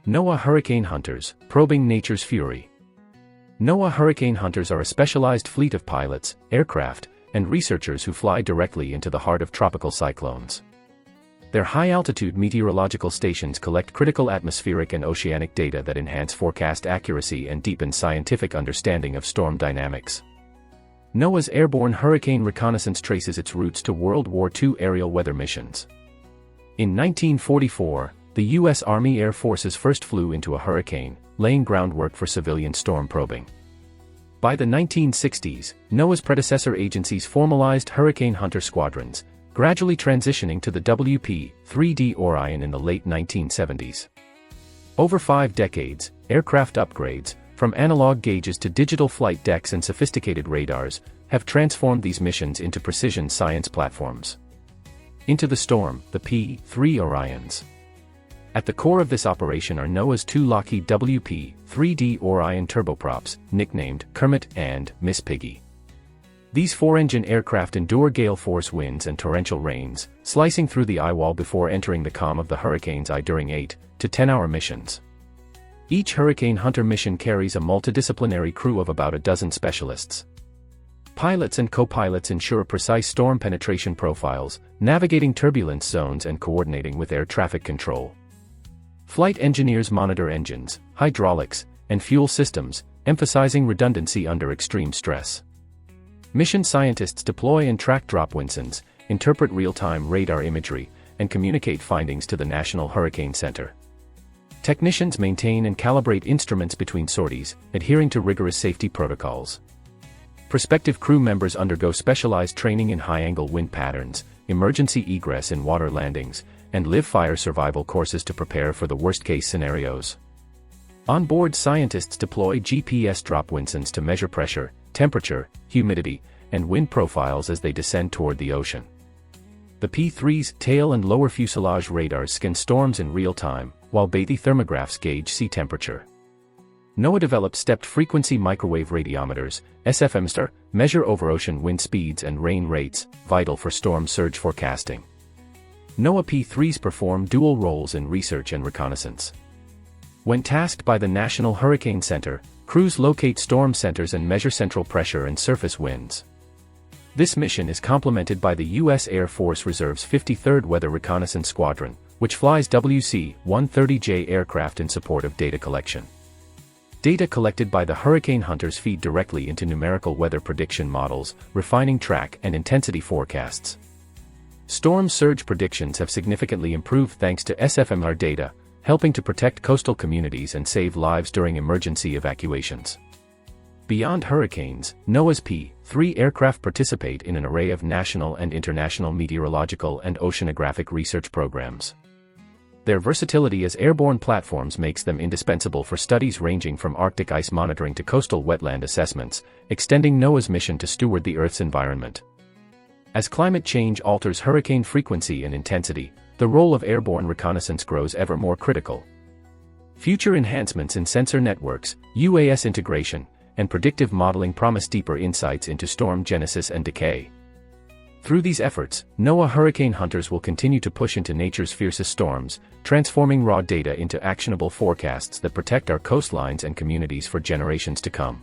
NOAA Hurricane Hunters, probing nature's fury. NOAA Hurricane Hunters are a specialized fleet of pilots, aircraft, and researchers who fly directly into the heart of tropical cyclones. Their high-altitude meteorological stations collect critical atmospheric and oceanic data that enhance forecast accuracy and deepen scientific understanding of storm dynamics. NOAA's airborne hurricane reconnaissance traces its roots to World War II aerial weather missions. In 1944, the U.S. Army Air Forces first flew into a hurricane, laying groundwork for civilian storm probing. By the 1960s, NOAA's predecessor agencies formalized hurricane hunter squadrons, gradually transitioning to the WP-3D Orion in the late 1970s. Over 5 decades, aircraft upgrades, from analog gauges to digital flight decks and sophisticated radars, have transformed these missions into precision science platforms. Into the storm, the P-3 Orions. At the core of this operation are NOAA's 2 Lockheed WP-3D Orion turboprops, nicknamed Kermit and Miss Piggy. These 4-engine aircraft endure gale force winds and torrential rains, slicing through the eye wall before entering the calm of the hurricane's eye during 8 to 10-hour missions. Each Hurricane Hunter mission carries a multidisciplinary crew of about a dozen specialists. Pilots and co-pilots ensure precise storm penetration profiles, navigating turbulence zones and coordinating with air traffic control. Flight engineers monitor engines, hydraulics, and fuel systems, emphasizing redundancy under extreme stress. Mission scientists deploy and track drop winds, interpret real-time radar imagery, and communicate findings to the National Hurricane Center. Technicians maintain and calibrate instruments between sorties, adhering to rigorous safety protocols. Prospective crew members undergo specialized training in high-angle wind patterns, emergency egress in water landings, and live-fire survival courses to prepare for the worst-case scenarios. On-board scientists deploy GPS drop winds to measure pressure, temperature, humidity, and wind profiles as they descend toward the ocean. The P-3's tail and lower fuselage radars scan storms in real time, while bathythermographs gauge sea temperature. NOAA developed stepped-frequency microwave radiometers, SFMs, measure over-ocean wind speeds and rain rates, vital for storm surge forecasting. NOAA P-3s perform dual roles in research and reconnaissance. When tasked by the National Hurricane Center, crews locate storm centers and measure central pressure and surface winds. This mission is complemented by the U.S. Air Force Reserve's 53rd Weather Reconnaissance Squadron, which flies WC-130J aircraft in support of data collection. Data collected by the Hurricane Hunters feed directly into numerical weather prediction models, refining track and intensity forecasts. Storm surge predictions have significantly improved thanks to SFMR data, helping to protect coastal communities and save lives during emergency evacuations. Beyond hurricanes, NOAA's P-3 aircraft participate in an array of national and international meteorological and oceanographic research programs. Their versatility as airborne platforms makes them indispensable for studies ranging from Arctic ice monitoring to coastal wetland assessments, extending NOAA's mission to steward the Earth's environment. As climate change alters hurricane frequency and intensity, the role of airborne reconnaissance grows ever more critical. Future enhancements in sensor networks, UAS integration, and predictive modeling promise deeper insights into storm genesis and decay. Through these efforts, NOAA Hurricane Hunters will continue to push into nature's fiercest storms, transforming raw data into actionable forecasts that protect our coastlines and communities for generations to come.